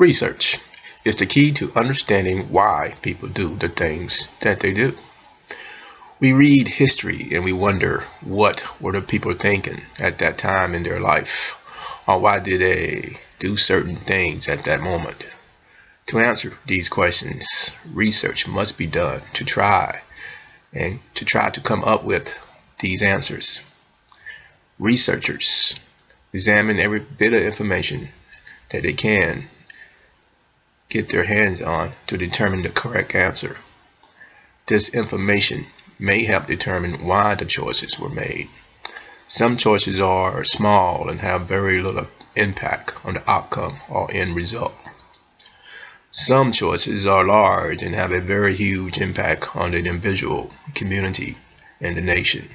Research is the key to understanding why people do the things that they do. We read history and we wonder, what were the people thinking at that time in their life? Or why did they do certain things at that moment? To answer these questions, research must be done to try to come up with these answers. Researchers examine every bit of information that they can get their hands on to determine the correct answer. This information may help determine why the choices were made. Some choices are small and have very little impact on the outcome or end result. Some choices are large and have a very huge impact on the individual, community, and the nation.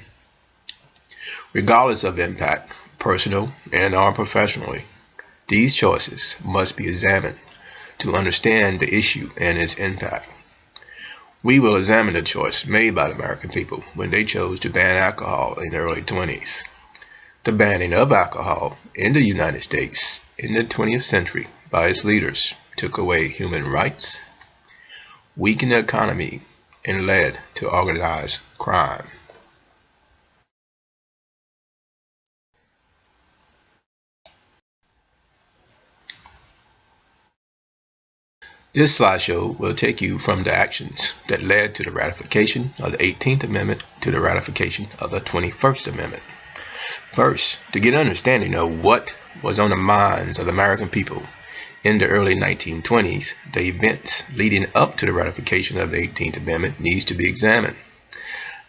Regardless of impact, personal and/or professionally, these choices must be examined to understand the issue and its impact. We will examine the choice made by the American people when they chose to ban alcohol in the early 20s. The banning of alcohol in the United States in the 20th century by its leaders took away human rights, weakened the economy, and led to organized crime. This slideshow will take you from the actions that led to the ratification of the 18th Amendment to the ratification of the 21st Amendment. First, to get an understanding of what was on the minds of the American people in the early 1920s, the events leading up to the ratification of the 18th Amendment needs to be examined.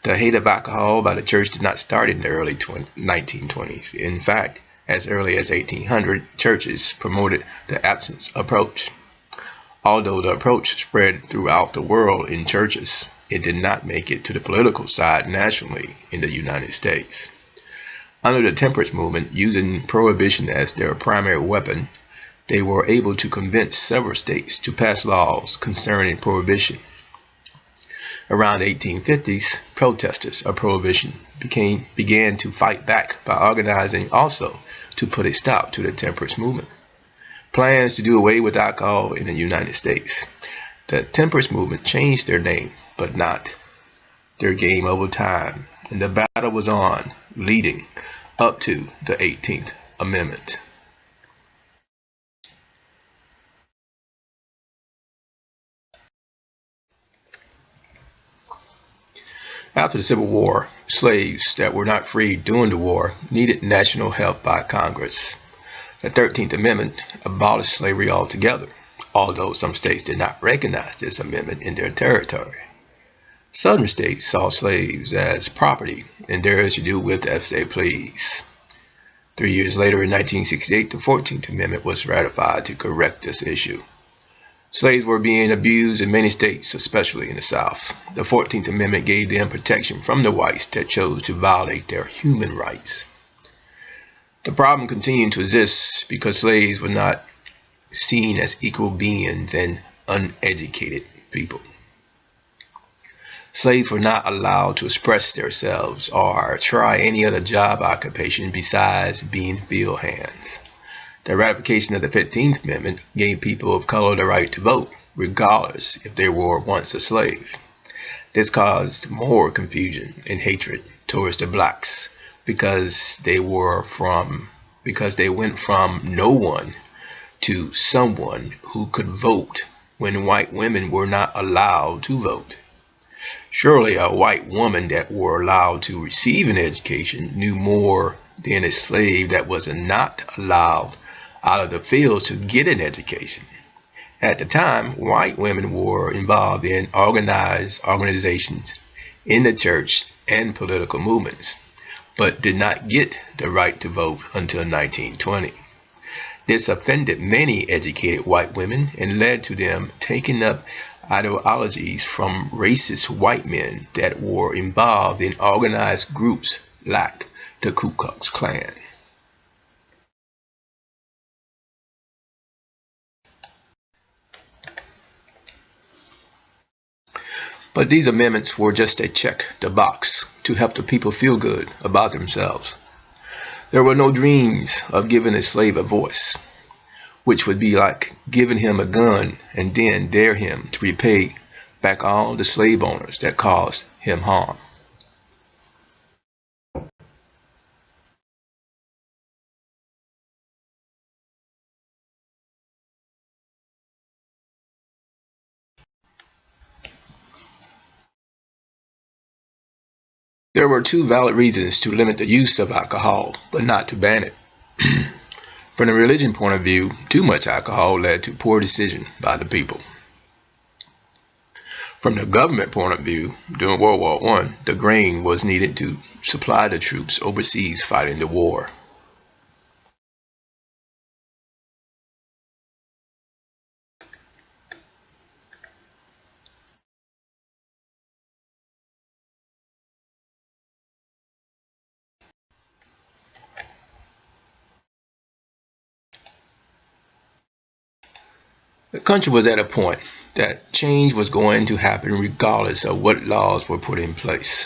The hate of alcohol by the church did not start in the early 1920s. In fact, as early as 1800, churches promoted the abstinence approach. Although the approach spread throughout the world in churches, it did not make it to the political side nationally in the United States. Under the temperance movement, using prohibition as their primary weapon, they were able to convince several states to pass laws concerning prohibition. Around the 1850s, protesters of prohibition began to fight back by organizing also to put a stop to the temperance movement. Plans to do away with alcohol in the United States. The temperance movement changed their name, but not their game over time, and the battle was on, leading up to the 18th Amendment. After the Civil War, slaves that were not freed during the war needed national help by Congress. The 13th Amendment abolished slavery altogether, although some states did not recognize this amendment in their territory. Southern states saw slaves as property and theirs to do with as they please. 3 years later, in 1968, the 14th Amendment was ratified to correct this issue. Slaves were being abused in many states, especially in the South. The 14th Amendment gave them protection from the whites that chose to violate their human rights. The problem continued to exist because slaves were not seen as equal beings and uneducated people. Slaves were not allowed to express themselves or try any other job occupation besides being field hands. The ratification of the 15th Amendment gave people of color the right to vote, regardless if they were once a slave. This caused more confusion and hatred towards the blacks because they went from no one to someone who could vote when white women were not allowed to vote. Surely a white woman that were allowed to receive an education knew more than a slave that was not allowed out of the fields to get an education. At the time, white women were involved in organizations in the church and political movements, but did not get the right to vote until 1920. This offended many educated white women and led to them taking up ideologies from racist white men that were involved in organized groups like the Ku Klux Klan. But these amendments were just a check the box to help the people feel good about themselves. There were no dreams of giving a slave a voice. which would be like giving him a gun and then dare him to repay back all the slave owners that caused him harm. There were two valid reasons to limit the use of alcohol, but not to ban it. From the religion point of view, too much alcohol led to poor decision by the people. From the government point of view, during World War I, the grain was needed to supply the troops overseas fighting the war. The country was at a point that change was going to happen regardless of what laws were put in place.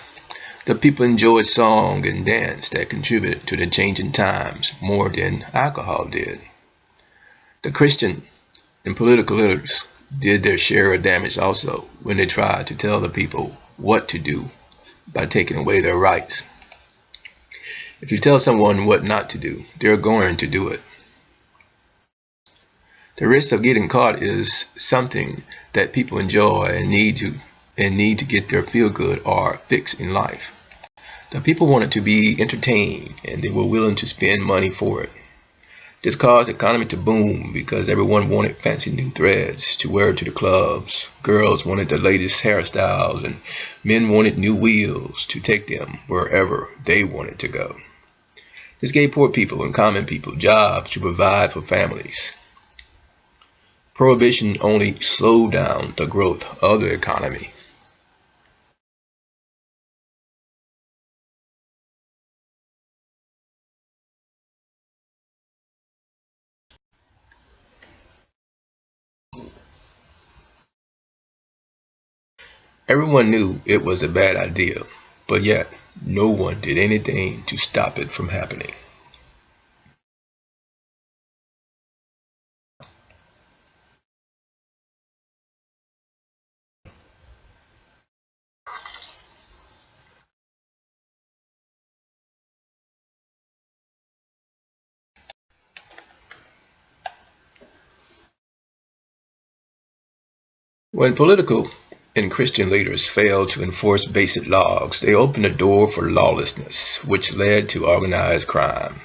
The people enjoyed song and dance that contributed to the changing times more than alcohol did. The Christian and political leaders did their share of damage also when they tried to tell the people what to do by taking away their rights. If you tell someone what not to do, they're going to do it. The risk of getting caught is something that people enjoy and need to get their feel good or fix in life. The people wanted to be entertained and they were willing to spend money for it. This caused the economy to boom because everyone wanted fancy new threads to wear to the clubs. Girls wanted the latest hairstyles and men wanted new wheels to take them wherever they wanted to go. This gave poor people and common people jobs to provide for families. Prohibition only slowed down the growth of the economy. Everyone knew it was a bad idea, but yet no one did anything to stop it from happening. When political and Christian leaders failed to enforce basic laws, they opened the door for lawlessness, which led to organized crime.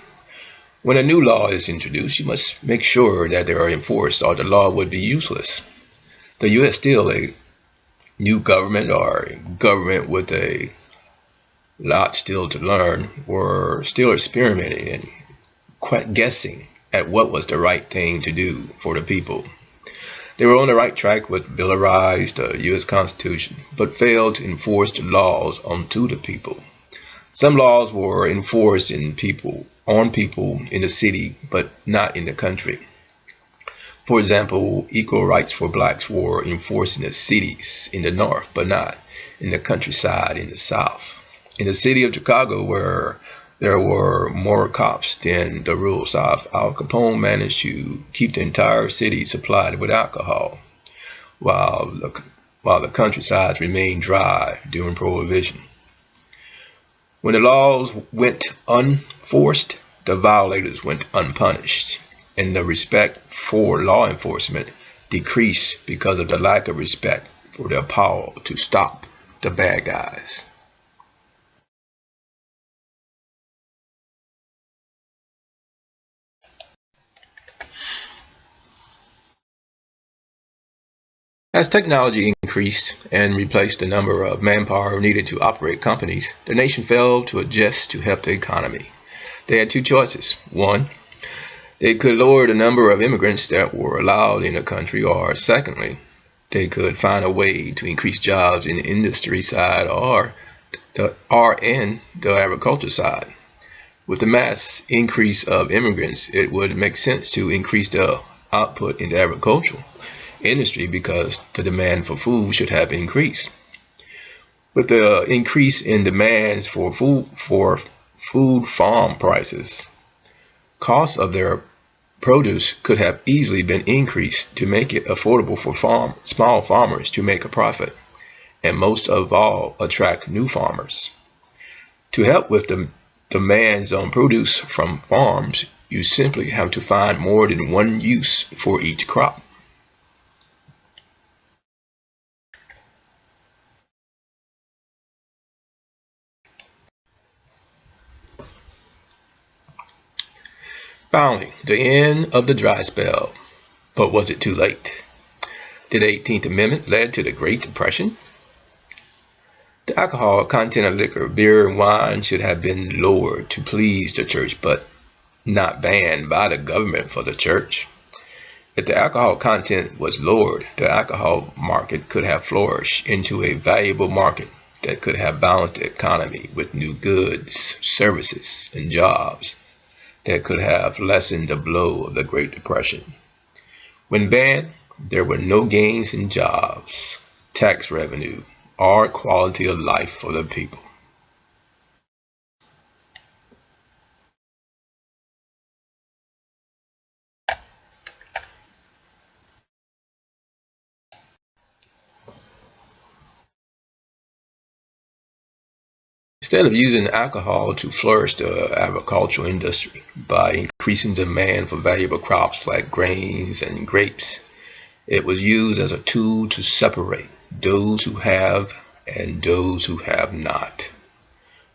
When a new law is introduced, you must make sure that they are enforced or the law would be useless. The U.S. still a new government or a government with a lot still to learn were still experimenting and quite guessing at what was the right thing to do for the people. They were on the right track with Bill of Rights, the U.S. Constitution, but failed to enforce the laws onto the people. Some laws were enforced on people in the city, but not in the country. For example, equal rights for blacks were enforced in the cities in the north, but not in the countryside in the south. In the city of Chicago, where there were more cops than the rural South, Al Capone managed to keep the entire city supplied with alcohol, while the countrysides remained dry during Prohibition. When the laws went unenforced, the violators went unpunished, and the respect for law enforcement decreased because of the lack of respect for their power to stop the bad guys. As technology increased and replaced the number of manpower needed to operate companies, the nation failed to adjust to help the economy. They had two choices. One, they could lower the number of immigrants that were allowed in the country, or secondly, they could find a way to increase jobs in the industry side or in the agriculture side. With the mass increase of immigrants, it would make sense to increase the output in the agricultural industry because the demand for food should have increased. With the increase in demands for food farm prices, costs of their produce could have easily been increased to make it affordable for small farmers to make a profit, and most of all, attract new farmers. To help with the demands on produce from farms, you simply have to find more than one use for each crop. Finally, the end of the dry spell. But was it too late? Did the 18th Amendment lead to the Great Depression? The alcohol content of liquor, beer, and wine should have been lowered to please the church, but not banned by the government for the church. If the alcohol content was lowered, the alcohol market could have flourished into a valuable market that could have balanced the economy with new goods, services, and jobs that could have lessened the blow of the Great Depression. When banned, there were no gains in jobs, tax revenue, or quality of life for the people. Instead of using alcohol to flourish the agricultural industry by increasing demand for valuable crops like grains and grapes, it was used as a tool to separate those who have and those who have not.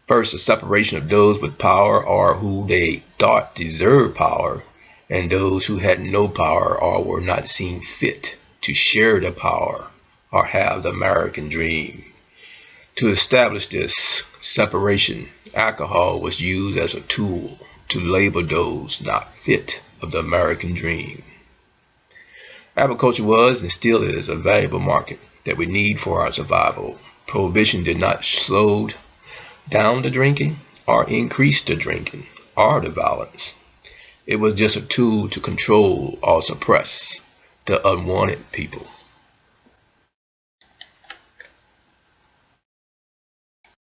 First, the separation of those with power or who they thought deserved power, and those who had no power or were not seen fit to share the power or have the American dream. To establish this separation, alcohol was used as a tool to label those not fit of the American dream. Agriculture was and still is a valuable market that we need for our survival. Prohibition did not slow down the drinking or increase the drinking or the violence. It was just a tool to control or suppress the unwanted people.